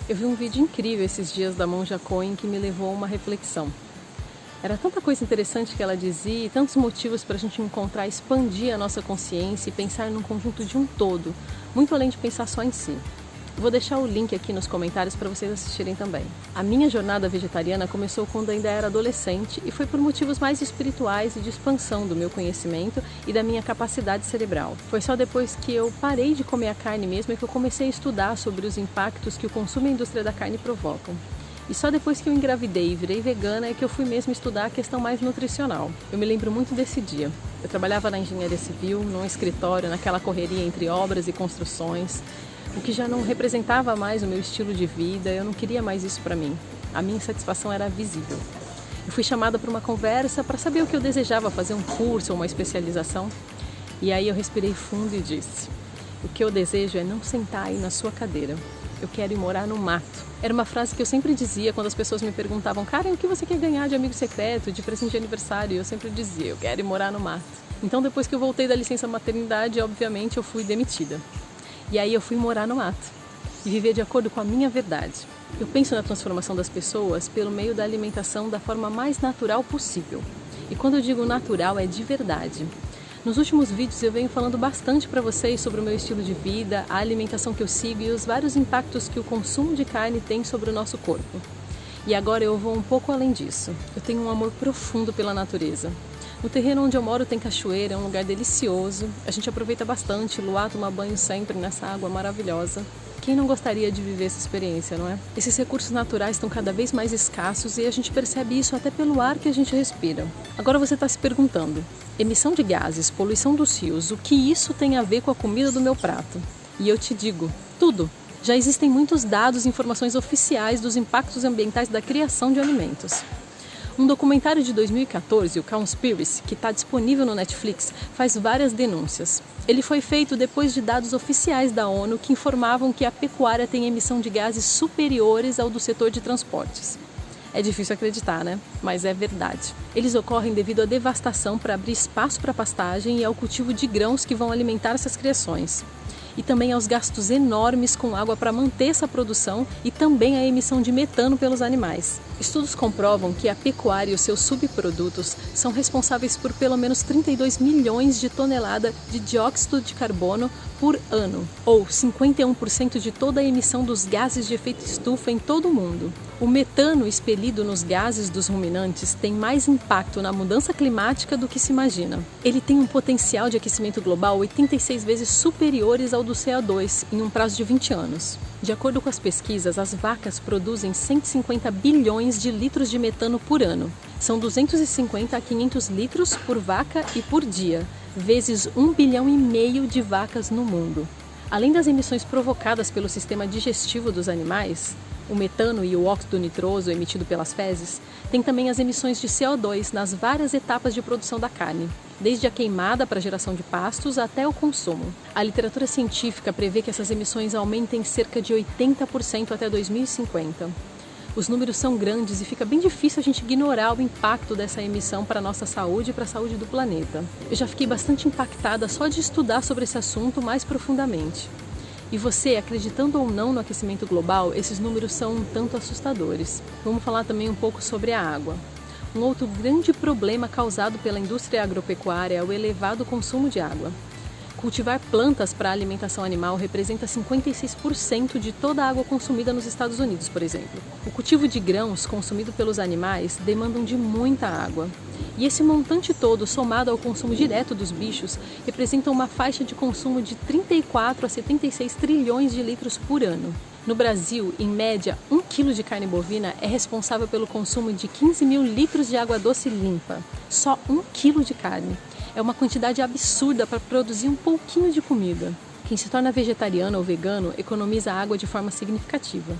Eu vi um vídeo incrível esses dias da Monja Coen que me levou a uma reflexão. Era tanta coisa interessante que ela dizia e tantos motivos para a gente encontrar, expandir a nossa consciência e pensar num conjunto de um todo, muito além de pensar só em si. Vou deixar o link aqui nos comentários para vocês assistirem também. A minha jornada vegetariana começou quando ainda era adolescente e foi por motivos mais espirituais e de expansão do meu conhecimento e da minha capacidade cerebral. Foi só depois que eu parei de comer a carne mesmo que eu comecei a estudar sobre os impactos que o consumo e a indústria da carne provocam. E só depois que eu engravidei e virei vegana é que eu fui mesmo estudar a questão mais nutricional. Eu me lembro muito desse dia. Eu trabalhava na engenharia civil, num escritório, naquela correria entre obras e construções, o que já não representava mais o meu estilo de vida, eu não queria mais isso para mim. A minha insatisfação era visível. Eu fui chamada para uma conversa para saber o que eu desejava, fazer um curso ou uma especialização. E aí eu respirei fundo e disse: o que eu desejo é não sentar aí na sua cadeira. Eu quero ir morar no mato. Era uma frase que eu sempre dizia quando as pessoas me perguntavam: Karen, o que você quer ganhar de amigo secreto, de presente de aniversário? E eu sempre dizia: eu quero ir morar no mato. Então depois que eu voltei da licença maternidade, obviamente eu fui demitida. E aí eu fui morar no mato e viver de acordo com a minha verdade. Eu penso na transformação das pessoas pelo meio da alimentação da forma mais natural possível. E quando eu digo natural, é de verdade. Nos últimos vídeos eu venho falando bastante para vocês sobre o meu estilo de vida, a alimentação que eu sigo e os vários impactos que o consumo de carne tem sobre o nosso corpo. E agora eu vou um pouco além disso. Eu tenho um amor profundo pela natureza. No terreno onde eu moro tem cachoeira, é um lugar delicioso. A gente aproveita bastante, Luá toma banho sempre nessa água maravilhosa. Quem não gostaria de viver essa experiência, não é? Esses recursos naturais estão cada vez mais escassos e a gente percebe isso até pelo ar que a gente respira. Agora você está se perguntando: emissão de gases, poluição dos rios, o que isso tem a ver com a comida do meu prato? E eu te digo: tudo! Já existem muitos dados e informações oficiais dos impactos ambientais da criação de alimentos. Um documentário de 2014, o Cowspiracy, que está disponível no Netflix, faz várias denúncias. Ele foi feito depois de dados oficiais da ONU que informavam que a pecuária tem emissão de gases superiores ao do setor de transportes. É difícil acreditar, né? Mas é verdade. Eles ocorrem devido à devastação para abrir espaço para pastagem e ao cultivo de grãos que vão alimentar essas criações. E também aos gastos enormes com água para manter essa produção e também a emissão de metano pelos animais. Estudos comprovam que a pecuária e os seus subprodutos são responsáveis por pelo menos 32 milhões de toneladas de dióxido de carbono por ano, ou 51% de toda a emissão dos gases de efeito estufa em todo o mundo. O metano expelido nos gases dos ruminantes tem mais impacto na mudança climática do que se imagina. Ele tem um potencial de aquecimento global 86 vezes superiores ao do CO2 em um prazo de 20 anos. De acordo com as pesquisas, as vacas produzem 150 bilhões de litros de metano por ano. São 250 a 500 litros por vaca e por dia, vezes 1,5 bilhão de vacas no mundo. Além das emissões provocadas pelo sistema digestivo dos animais, o metano e o óxido nitroso emitido pelas fezes, tem também as emissões de CO2 nas várias etapas de produção da carne, desde a queimada para a geração de pastos até o consumo. A literatura científica prevê que essas emissões aumentem cerca de 80% até 2050. Os números são grandes e fica bem difícil a gente ignorar o impacto dessa emissão para a nossa saúde e para a saúde do planeta. Eu já fiquei bastante impactada só de estudar sobre esse assunto mais profundamente. E você, acreditando ou não no aquecimento global, esses números são um tanto assustadores. Vamos falar também um pouco sobre a água. Um outro grande problema causado pela indústria agropecuária é o elevado consumo de água. Cultivar plantas para alimentação animal representa 56% de toda a água consumida nos Estados Unidos, por exemplo. O cultivo de grãos consumido pelos animais demandam de muita água. E esse montante todo, somado ao consumo direto dos bichos, representa uma faixa de consumo de 34 a 76 trilhões de litros por ano. No Brasil, em média, 1 quilo de carne bovina é responsável pelo consumo de 15 mil litros de água doce limpa. Só 1 quilo de carne. É uma quantidade absurda para produzir um pouquinho de comida. Quem se torna vegetariano ou vegano economiza água de forma significativa.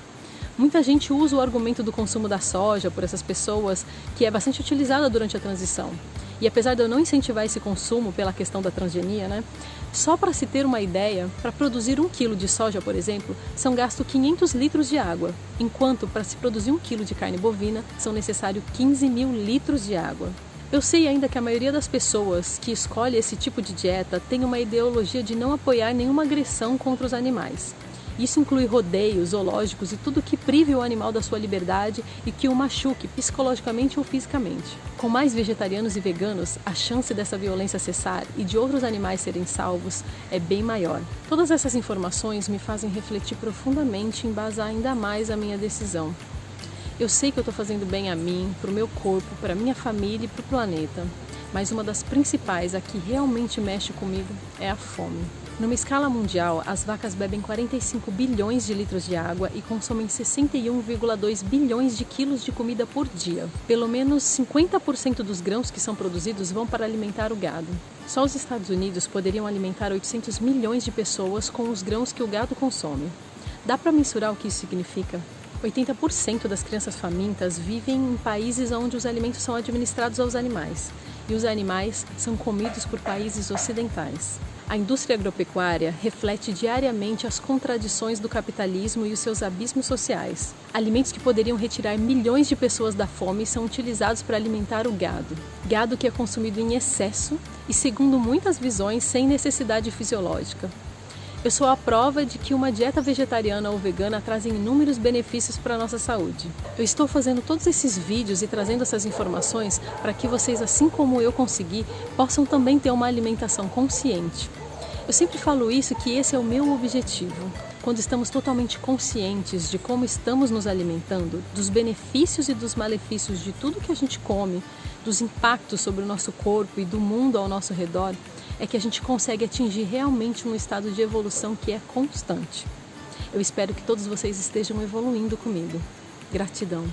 Muita gente usa o argumento do consumo da soja por essas pessoas, que é bastante utilizada durante a transição. E apesar de eu não incentivar esse consumo pela questão da transgenia, só para se ter uma ideia, para produzir 1 quilo de soja, por exemplo, são gastos 500 litros de água, enquanto para se produzir 1 quilo de carne bovina são necessários 15 mil litros de água. Eu sei ainda que a maioria das pessoas que escolhe esse tipo de dieta tem uma ideologia de não apoiar nenhuma agressão contra os animais. Isso inclui rodeios, zoológicos e tudo que prive o animal da sua liberdade e que o machuque psicologicamente ou fisicamente. Com mais vegetarianos e veganos, a chance dessa violência cessar e de outros animais serem salvos é bem maior. Todas essas informações me fazem refletir profundamente e embasar ainda mais a minha decisão. Eu sei que eu estou fazendo bem a mim, para o meu corpo, para a minha família e para o planeta. Mas uma das principais, a que realmente mexe comigo, é a fome. Numa escala mundial, as vacas bebem 45 bilhões de litros de água e consomem 61,2 bilhões de quilos de comida por dia. Pelo menos 50% dos grãos que são produzidos vão para alimentar o gado. Só os Estados Unidos poderiam alimentar 800 milhões de pessoas com os grãos que o gado consome. Dá para mensurar o que isso significa? 80% das crianças famintas vivem em países onde os alimentos são administrados aos animais, e os animais são comidos por países ocidentais. A indústria agropecuária reflete diariamente as contradições do capitalismo e os seus abismos sociais. Alimentos que poderiam retirar milhões de pessoas da fome são utilizados para alimentar o gado. Gado que é consumido em excesso e, segundo muitas visões, sem necessidade fisiológica. Eu sou a prova de que uma dieta vegetariana ou vegana traz inúmeros benefícios para a nossa saúde. Eu estou fazendo todos esses vídeos e trazendo essas informações para que vocês, assim como eu consegui, possam também ter uma alimentação consciente. Eu sempre falo isso, que esse é o meu objetivo. Quando estamos totalmente conscientes de como estamos nos alimentando, dos benefícios e dos malefícios de tudo que a gente come, dos impactos sobre o nosso corpo e do mundo ao nosso redor, é que a gente consegue atingir realmente um estado de evolução que é constante. Eu espero que todos vocês estejam evoluindo comigo. Gratidão.